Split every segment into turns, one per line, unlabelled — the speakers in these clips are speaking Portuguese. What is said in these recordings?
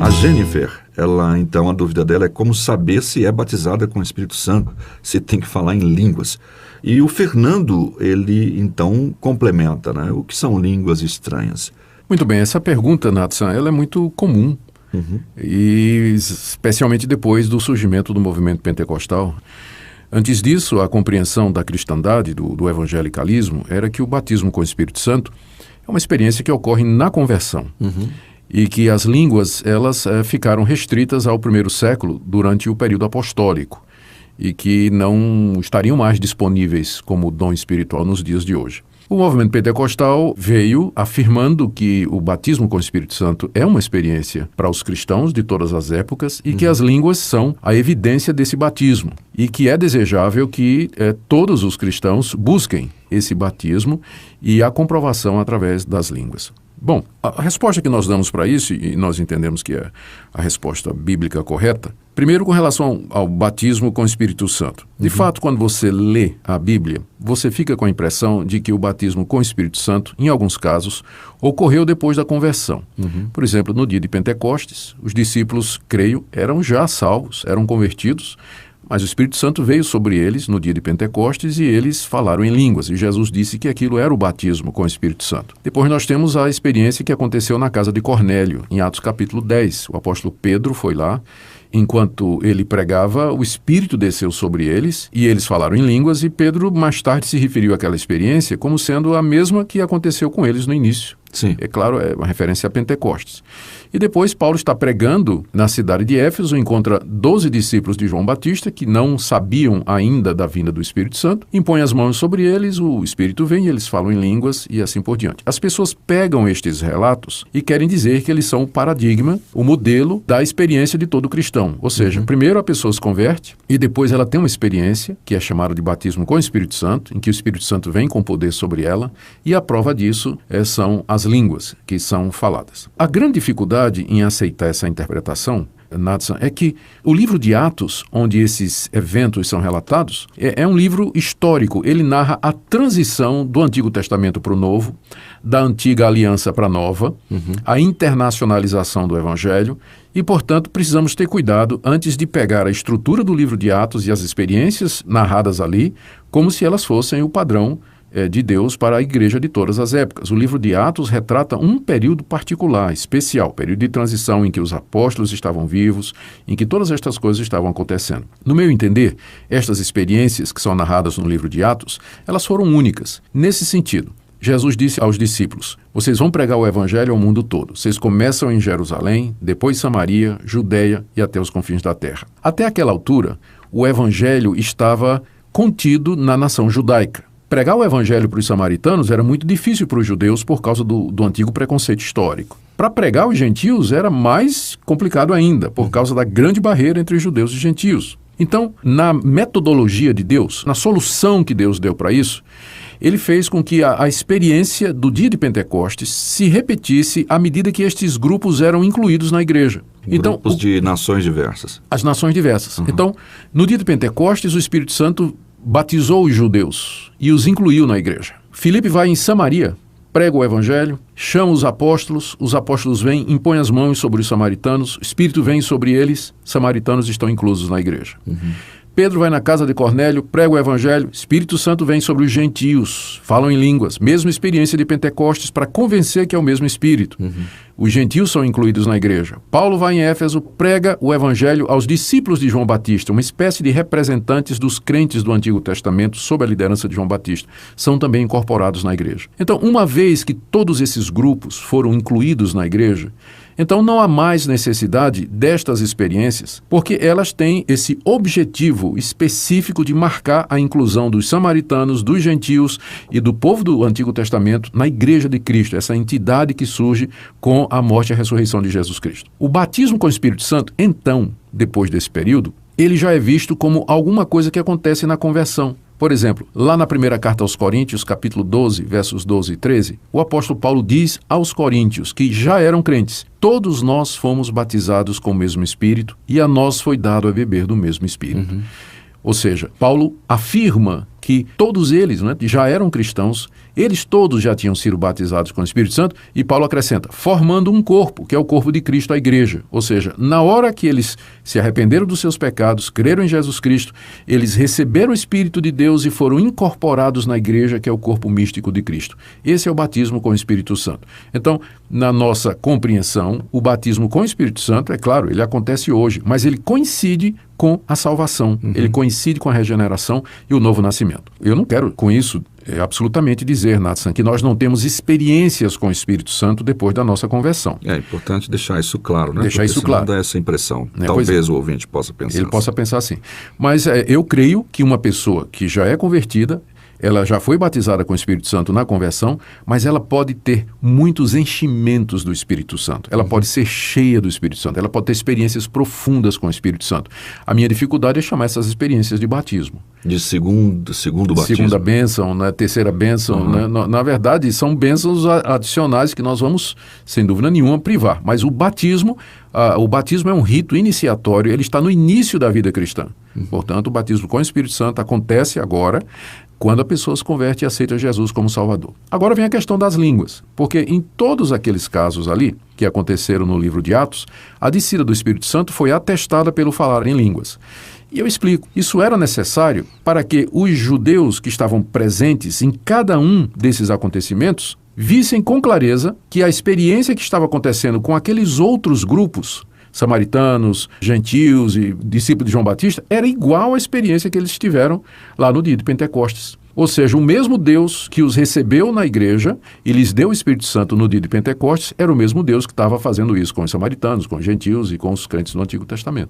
A Jennifer, então, a dúvida dela é como saber se é batizada com o Espírito Santo, se tem que falar em línguas. E o Fernando, ele, então, complementa, né? O que são línguas estranhas?
Muito bem, essa pergunta, Natsan, ela é muito comum, e especialmente depois do surgimento do movimento pentecostal. Antes disso, a compreensão da cristandade, do evangelicalismo, era que o batismo com o Espírito Santo é uma experiência que ocorre na conversão. E que as línguas, elas ficaram restritas ao primeiro século durante o período apostólico e que não estariam mais disponíveis como dom espiritual nos dias de hoje. O movimento pentecostal veio afirmando que o batismo com o Espírito Santo é uma experiência para os cristãos de todas as épocas e que as línguas são a evidência desse batismo e que é desejável que todos os cristãos busquem esse batismo e a comprovação através das línguas. Bom, a resposta que nós damos para isso, e nós entendemos que é a resposta bíblica correta, primeiro com relação ao batismo com o Espírito Santo. De fato, quando você lê a Bíblia, você fica com a impressão de que o batismo com o Espírito Santo, em alguns casos, ocorreu depois da conversão. Por exemplo, no dia de Pentecostes, os discípulos, creio, eram já salvos, eram convertidos, mas o Espírito Santo veio sobre eles no dia de Pentecostes e eles falaram em línguas. E Jesus disse que aquilo era o batismo com o Espírito Santo. Depois nós temos a experiência que aconteceu na casa de Cornélio, em Atos capítulo 10. O apóstolo Pedro foi lá. Enquanto ele pregava, o Espírito desceu sobre eles e eles falaram em línguas e Pedro mais tarde se referiu àquela experiência como sendo a mesma que aconteceu com eles no início.
Sim.
É claro, é uma referência a Pentecostes. E depois Paulo está pregando na cidade de Éfeso, encontra 12 discípulos de João Batista que não sabiam ainda da vinda do Espírito Santo, impõe as mãos sobre eles, o Espírito vem, eles falam em línguas e assim por diante. As pessoas pegam estes relatos e querem dizer que eles são o paradigma, o modelo da experiência de todo cristão. Ou seja, primeiro a pessoa se converte e depois ela tem uma experiência, que é chamada de batismo com o Espírito Santo, em que o Espírito Santo vem com poder sobre ela, e a prova disso são as línguas que são faladas. A grande dificuldade em aceitar essa interpretação, Natsan, é que o livro de Atos, onde esses eventos são relatados, é um livro histórico. Ele narra a transição do Antigo Testamento para o Novo, da Antiga Aliança para a Nova, a internacionalização do Evangelho e, portanto, precisamos ter cuidado antes de pegar a estrutura do livro de Atos e as experiências narradas ali como se elas fossem o padrão de Deus para a igreja de todas as épocas. O livro de Atos retrata um período particular, especial, período de transição em que os apóstolos estavam vivos, em que todas estas coisas estavam acontecendo. No meu entender, estas experiências que são narradas no livro de Atos, elas foram únicas. Nesse sentido, Jesus disse aos discípulos: vocês vão pregar o evangelho ao mundo todo. Vocês começam em Jerusalém, depois Samaria, Judeia e até os confins da terra. Até aquela altura, o evangelho estava contido na nação judaica. Pregar o evangelho para os samaritanos era muito difícil para os judeus por causa do antigo preconceito histórico. Para pregar os gentios era mais complicado ainda, por causa da grande barreira entre judeus e gentios. Então, na metodologia de Deus, na solução que Deus deu para isso, ele fez com que a experiência do dia de Pentecostes se repetisse à medida que estes grupos eram incluídos na igreja.
Grupos de nações diversas.
As nações diversas. Então, no dia de Pentecostes, o Espírito Santo batizou os judeus e os incluiu na igreja. Filipe vai em Samaria, prega o evangelho, chama os apóstolos vêm, impõem as mãos sobre os samaritanos, o Espírito vem sobre eles, samaritanos estão inclusos na igreja. Pedro vai na casa de Cornélio, prega o evangelho, Espírito Santo vem sobre os gentios, falam em línguas, mesma experiência de Pentecostes para convencer que é o mesmo Espírito. Os gentios são incluídos na igreja. Paulo vai em Éfeso, prega o evangelho aos discípulos de João Batista, uma espécie de representantes dos crentes do Antigo Testamento sob a liderança de João Batista. São também incorporados na igreja. Então, uma vez que todos esses grupos foram incluídos na igreja, então não há mais necessidade destas experiências, porque elas têm esse objetivo específico de marcar a inclusão dos samaritanos, dos gentios e do povo do Antigo Testamento na Igreja de Cristo, essa entidade que surge com a morte e a ressurreição de Jesus Cristo. O batismo com o Espírito Santo, então, depois desse período, ele já é visto como alguma coisa que acontece na conversão. Por exemplo, lá na primeira carta aos Coríntios, capítulo 12, versos 12 e 13, o apóstolo Paulo diz aos coríntios que já eram crentes: todos nós fomos batizados com o mesmo Espírito e a nós foi dado a beber do mesmo Espírito. Ou seja, Paulo afirma que todos eles, né, já eram cristãos, eles todos já tinham sido batizados com o Espírito Santo, e Paulo acrescenta, formando um corpo, que é o corpo de Cristo, a igreja. Ou seja, na hora que eles se arrependeram dos seus pecados, creram em Jesus Cristo, eles receberam o Espírito de Deus e foram incorporados na igreja, que é o corpo místico de Cristo. Esse é o batismo com o Espírito Santo. Então, na nossa compreensão, o batismo com o Espírito Santo, é claro, ele acontece hoje, mas ele coincide com a salvação, ele coincide com a regeneração e o novo nascimento. Eu não quero, com isso, absolutamente dizer, Nathan, que nós não temos experiências com o Espírito Santo depois da nossa conversão.
É importante deixar isso claro, né?
Deixar isso claro.
Dá essa impressão. Talvez o ouvinte possa pensar
Ele possa pensar assim. Mas eu creio que uma pessoa que já é convertida, ela já foi batizada com o Espírito Santo na conversão, mas ela pode ter muitos enchimentos do Espírito Santo. Ela pode ser cheia do Espírito Santo. Ela pode ter experiências profundas com o Espírito Santo. A minha dificuldade é chamar essas experiências de batismo.
De segundo batismo.
Segunda bênção, né? Terceira bênção. Né? Na verdade, são bênçãos adicionais que nós vamos, sem dúvida nenhuma, privar. Mas o batismo é um rito iniciatório, ele está no início da vida cristã. Portanto, o batismo com o Espírito Santo acontece agora, quando a pessoa se converte e aceita Jesus como Salvador. Agora vem a questão das línguas, porque em todos aqueles casos ali, que aconteceram no livro de Atos, a descida do Espírito Santo foi atestada pelo falar em línguas. E eu explico, isso era necessário para que os judeus que estavam presentes em cada um desses acontecimentos vissem com clareza que a experiência que estava acontecendo com aqueles outros grupos, samaritanos, gentios e discípulos de João Batista, era igual à experiência que eles tiveram lá no dia de Pentecostes. Ou seja, o mesmo Deus que os recebeu na igreja e lhes deu o Espírito Santo no dia de Pentecostes era o mesmo Deus que estava fazendo isso com os samaritanos, com os gentios e com os crentes do Antigo Testamento.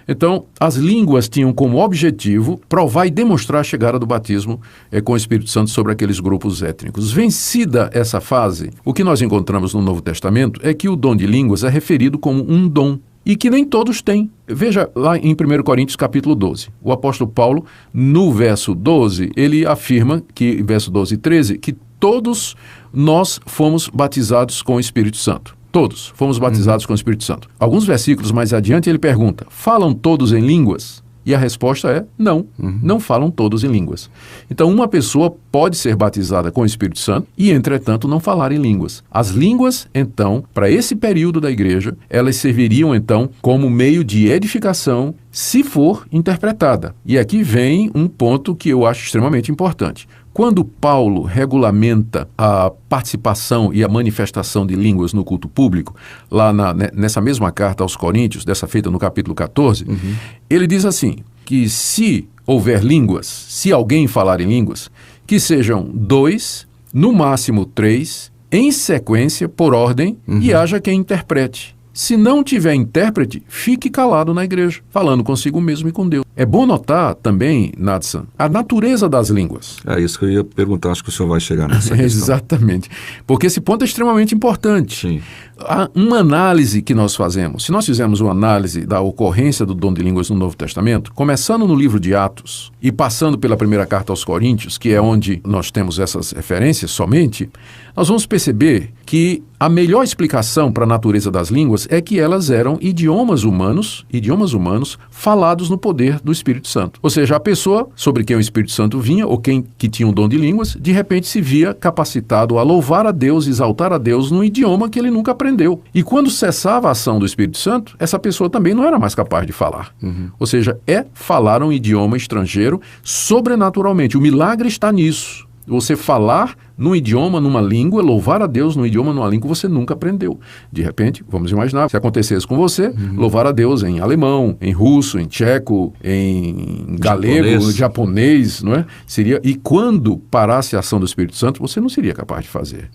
Então, as línguas tinham como objetivo provar e demonstrar a chegada do batismo com o Espírito Santo sobre aqueles grupos étnicos. Vencida essa fase, o que nós encontramos no Novo Testamento é que o dom de línguas é referido como um dom e que nem todos têm. Veja lá em 1 Coríntios capítulo 12. O apóstolo Paulo, no verso 12, ele afirma que, verso 12 e 13, que todos nós fomos batizados com o Espírito Santo. Todos fomos batizados com o Espírito Santo. Alguns versículos mais adiante ele pergunta, falam todos em línguas? E a resposta é não, não falam todos em línguas. Então uma pessoa pode ser batizada com o Espírito Santo e, entretanto, não falar em línguas. As línguas, então, para esse período da igreja, elas serviriam, então, como meio de edificação, se for interpretada. E aqui vem um ponto que eu acho extremamente importante. Quando Paulo regulamenta a participação e a manifestação de línguas no culto público, lá nessa mesma carta aos Coríntios, dessa feita no capítulo 14, ele diz assim, que se houver línguas, se alguém falar em línguas, que sejam 2, no máximo 3, em sequência, por ordem, e haja quem interprete. Se não tiver intérprete, fique calado na igreja, falando consigo mesmo e com Deus. É bom notar também, Nathan, a natureza das línguas.
É isso que eu ia perguntar, acho que o senhor vai chegar nessa questão.
Exatamente, porque esse ponto é extremamente importante.
Sim.
Há uma análise que nós fazemos, se nós fizermos uma análise da ocorrência do dom de línguas no Novo Testamento, começando no livro de Atos e passando pela primeira carta aos Coríntios, que é onde nós temos essas referências somente, nós vamos perceber que a melhor explicação para a natureza das línguas é que elas eram idiomas humanos falados no poder do Espírito Santo. Ou seja, a pessoa sobre quem o Espírito Santo vinha, ou quem que tinha um dom de línguas, de repente se via capacitado a louvar a Deus, exaltar a Deus num idioma que ele nunca aprendeu. E quando cessava a ação do Espírito Santo, essa pessoa também não era mais capaz de falar. Ou seja, falar um idioma estrangeiro sobrenaturalmente. O milagre está nisso. Você falar num idioma, numa língua, louvar a Deus num idioma, numa língua que você nunca aprendeu. De repente, vamos imaginar, se acontecesse com você, louvar a Deus em alemão, em russo, em tcheco, em galego, japonês, não é? E quando parasse a ação do Espírito Santo, você não seria capaz de fazer.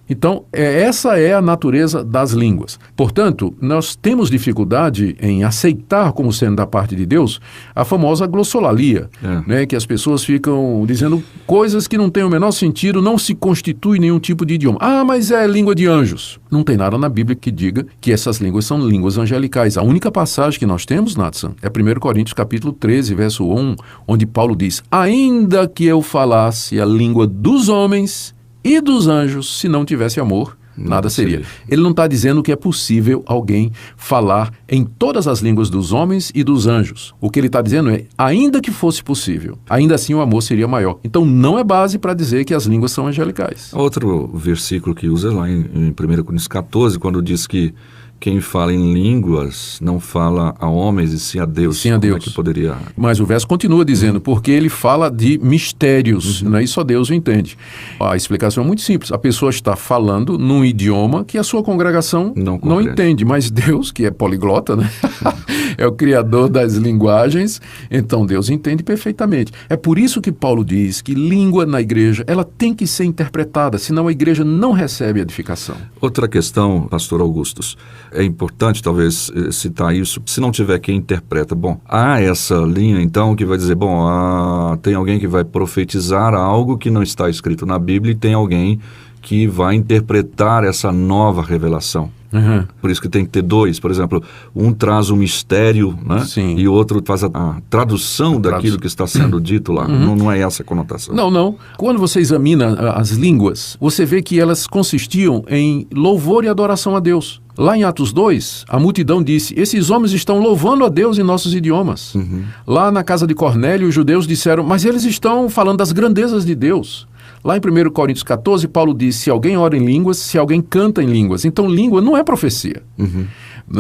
Então, essa é a natureza das línguas. Portanto, nós temos dificuldade em aceitar como sendo da parte de Deus a famosa glossolalia, né? Que as pessoas ficam dizendo coisas que não têm o menor sentido, não se constitui nenhum tipo de idioma. Ah, mas é língua de anjos. Não tem nada na Bíblia que diga que essas línguas são línguas angelicais. A única passagem que nós temos, Nathan, é 1 Coríntios capítulo 13, verso 1, onde Paulo diz, ainda que eu falasse a língua dos homens e dos anjos, se não tivesse amor, Nada seria. Ele não está dizendo que é possível alguém falar em todas as línguas dos homens e dos anjos. O que ele está dizendo é, ainda que fosse possível, ainda assim o amor seria maior. Então não é base para dizer que as línguas são angelicais.
Outro versículo que usa lá em 1 Coríntios 14, quando diz que quem fala em línguas não fala a homens e sim a Deus.
Sim a Deus.
Como é que poderia...
Mas o verso continua dizendo, porque ele fala de mistérios, né? E só Deus o entende. A explicação é muito simples. A pessoa está falando num idioma que a sua congregação não entende, mas Deus, que é poliglota, né? É o criador das linguagens, então Deus entende perfeitamente. É por isso que Paulo diz que língua na igreja, ela tem que ser interpretada, senão a igreja não recebe edificação.
Outra questão, pastor Augustus, é importante talvez citar isso, se não tiver quem interpreta. Bom, há essa linha então que vai dizer, bom, tem alguém que vai profetizar algo que não está escrito na Bíblia e tem alguém que vai interpretar essa nova revelação.
Uhum.
Por isso que tem que ter dois, por exemplo, um traz o mistério, né?
Sim.
E o outro faz a tradução daquilo que está sendo dito lá.
Uhum.
Não é essa a conotação.
Não. Quando você examina as línguas, você vê que elas consistiam em louvor e adoração a Deus. Lá em Atos 2, a multidão disse, esses homens estão louvando a Deus em nossos idiomas.
Uhum.
Lá na casa de Cornélio, os judeus disseram, mas eles estão falando das grandezas de Deus. Lá em 1 Coríntios 14, Paulo diz, se alguém ora em línguas, se alguém canta em línguas. Então, língua não é profecia.
Uhum.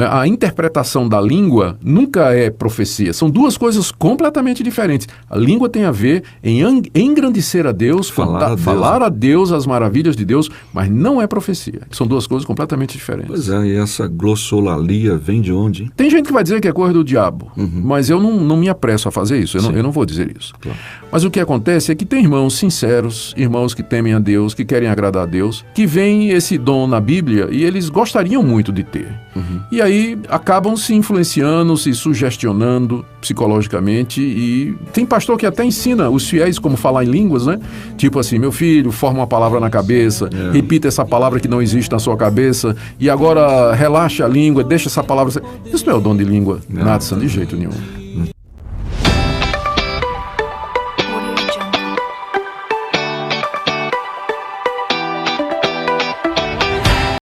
A interpretação da língua nunca é profecia. São duas coisas completamente diferentes. A língua tem a ver em engrandecer a Deus, falar a Deus as maravilhas de Deus, mas não é profecia. São duas coisas completamente diferentes.
Pois é, e essa glossolalia vem de onde?
Tem gente que vai dizer que é coisa do diabo,
Uhum.
mas eu não me apresso a fazer isso, eu não vou dizer isso.
Claro.
Mas o que acontece é que tem irmãos sinceros, irmãos que temem a Deus, que querem agradar a Deus, que veem esse dom na Bíblia e eles gostariam muito de ter.
Uhum.
E aí acabam se influenciando, se sugestionando psicologicamente e tem pastor que até ensina os fiéis como falar em línguas, né? Tipo assim, meu filho, forma uma palavra na cabeça, repita essa palavra que não existe na sua cabeça e agora relaxa a língua, deixa essa palavra... Isso não é o dom de língua, Nathan, de jeito nenhum.